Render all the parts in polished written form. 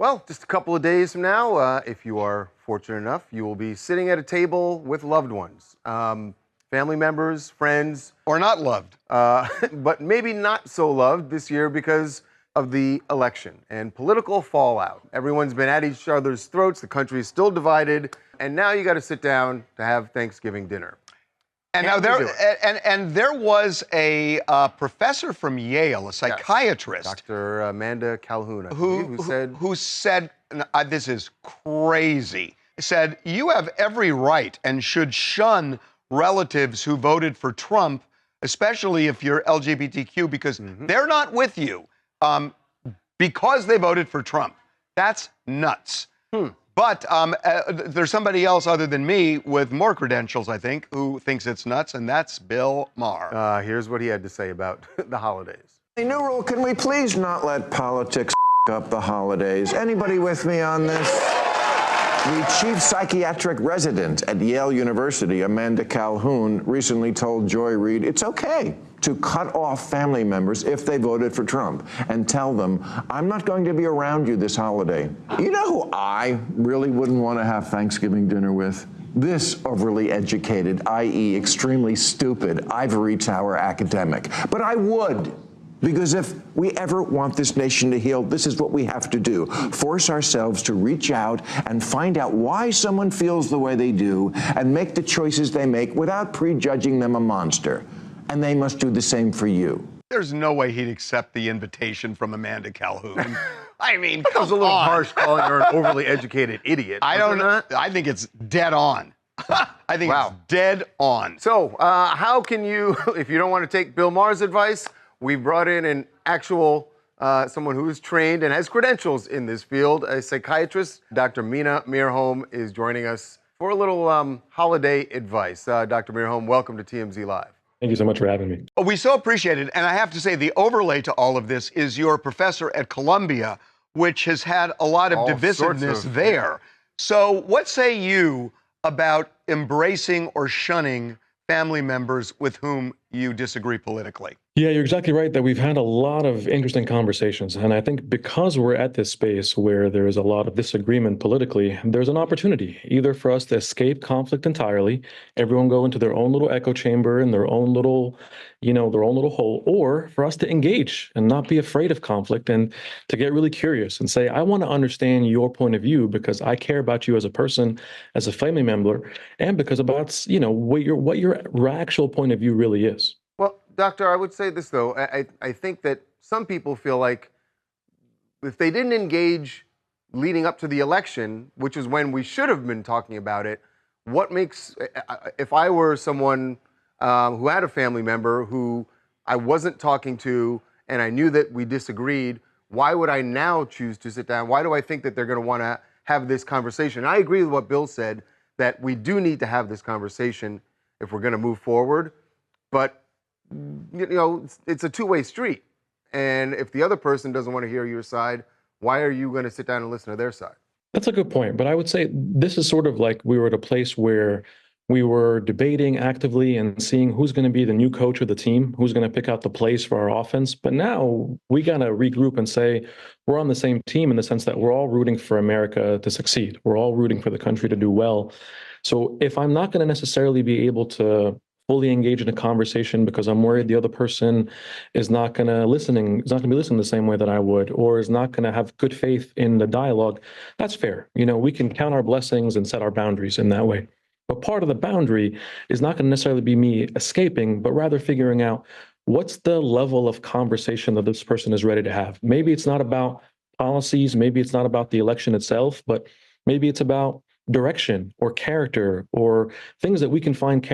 Well, just a couple of days from now, if you are fortunate enough, you will be sitting at a table with loved ones, family members, friends. Or not loved. But maybe not so loved this year because of the election and political fallout. Everyone's been at each other's throats. The country is still divided. And now you got to sit down to have Thanksgiving dinner. And now there was a professor from Yale, a psychiatrist, Dr. Amanda Calhoun, who said, this is crazy, said, you have every right and should shun relatives who voted for Trump, especially if you're LGBTQ, because they're not with you because they voted for Trump. That's nuts. But there's somebody else other than me with more credentials, I think, who thinks it's nuts, and that's Bill Maher. Here's what he had to say about the holidays. A new rule, can we please not let politics up the holidays? Anybody with me on this? The chief psychiatric resident at Yale University, Amanda Calhoun, recently told Joy Reid it's okay to cut off family members if they voted for Trump and tell them, I'm not going to be around you this holiday. You know who I really wouldn't want to have Thanksgiving dinner with? This overly educated, i.e. extremely stupid, ivory tower academic. But I would. Because if we ever want this nation to heal, this is what we have to do. Force ourselves to reach out and find out why someone feels the way they do and make the choices they make without prejudging them a monster. And they must do the same for you. There's no way he'd accept the invitation from Amanda Calhoun. I mean, That was a little harsh calling her an overly educated idiot. I don't know. I think it's dead on. I think it's dead on. So how can you, if you don't want to take Bill Maher's advice, we brought in an actual, someone who is trained and has credentials in this field, a psychiatrist. Dr. Mirhom is joining us for a little holiday advice. Dr. Mirhom, welcome to TMZ Live. Thank you so much for having me. We so appreciate it. And I have to say, the overlay to all of this is your professor at Columbia, which has had a lot of divisiveness there. So what say you about embracing or shunning family members with whom you disagree politically? Yeah, you're exactly right that we've had a lot of interesting conversations. And I think because we're at this space where there is a lot of disagreement politically, there's an opportunity either for us to escape conflict entirely, everyone go into their own little echo chamber and their own little, their own little hole, or for us to engage and not be afraid of conflict and to get really curious and say, I want to understand your point of view because I care about you as a person, as a family member, and because about, what your actual point of view really is. Well, Doctor, I would say this, though. I think that some people feel like if they didn't engage leading up to the election, which is when we should have been talking about it, what makes, if I were someone who had a family member who I wasn't talking to and I knew that we disagreed, why would I now choose to sit down? Why do I think that they're going to want to have this conversation? I agree with what Bill said, that we do need to have this conversation if we're going to move forward. But it's a two-way street. And if the other person doesn't want to hear your side, why are you going to sit down and listen to their side? That's a good point. But I would say this is sort of like we were at a place where we were debating actively and seeing who's going to be the new coach of the team, who's going to pick out the plays for our offense. But now we got to regroup and say we're on the same team in the sense that we're all rooting for America to succeed. We're all rooting for the country to do well. So if I'm not going to necessarily be able to fully engage in a conversation because I'm worried the other person is not going to be listening the same way that I would, or is not going to have good faith in the dialogue, that's fair. We can count our blessings and set our boundaries in that way. But part of the boundary is not going to necessarily be me escaping, but rather figuring out what's the level of conversation that this person is ready to have. Maybe it's not about policies, maybe it's not about the election itself, but maybe it's about direction or character or things that we can find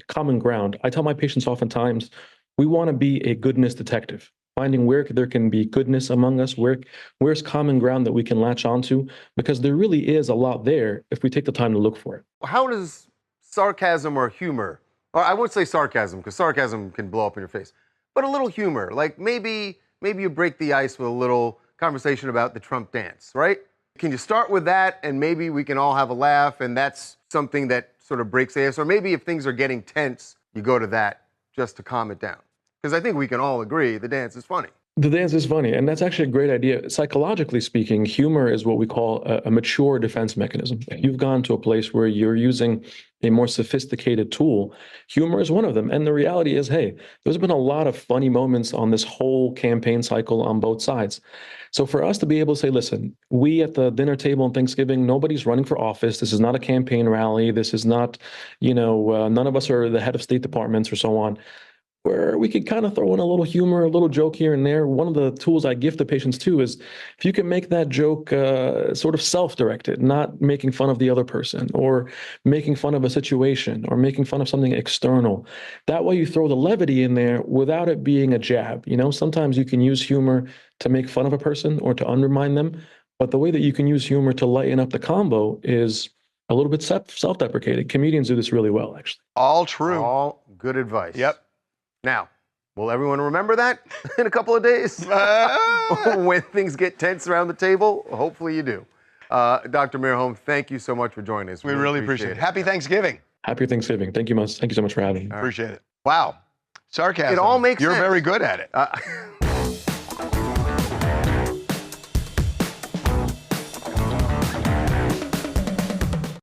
common ground. I tell my patients oftentimes, we want to be a goodness detective, finding where there can be goodness among us, where's common ground that we can latch onto, because there really is a lot there if we take the time to look for it. How does sarcasm or humor, or I won't say sarcasm because sarcasm can blow up in your face, but a little humor, like maybe you break the ice with a little conversation about the Trump dance, right? Can you start with that and maybe we can all have a laugh and that's something that sort of breaks the ice? Or maybe if things are getting tense, you go to that just to calm it down. Because I think we can all agree the dance is funny. The dance is funny, and that's actually a great idea. Psychologically speaking, humor is what we call a mature defense mechanism. If you've gone to a place where you're using a more sophisticated tool, humor is one of them. And the reality is, hey, there's been a lot of funny moments on this whole campaign cycle on both sides. So for us to be able to say, listen, we at the dinner table on Thanksgiving, nobody's running for office. This is not a campaign rally. This is not, none of us are the head of state departments or so on, where we could kind of throw in a little humor, a little joke here and there. One of the tools I give to patients too is if you can make that joke sort of self-directed, not making fun of the other person or making fun of a situation or making fun of something external. That way you throw the levity in there without it being a jab. Sometimes you can use humor to make fun of a person or to undermine them, but the way that you can use humor to lighten up the combo is a little bit self-deprecating. Comedians do this really well, actually. All true. All good advice. Yep. Now, will everyone remember that in a couple of days? When things get tense around the table? Hopefully you do. Dr. Mirhom, thank you so much for joining us. We really appreciate it. Happy Thanksgiving. Happy Thanksgiving. Thank you so much for having me. Appreciate it. Wow. Sarcasm. It all makes You're sense. very good at it.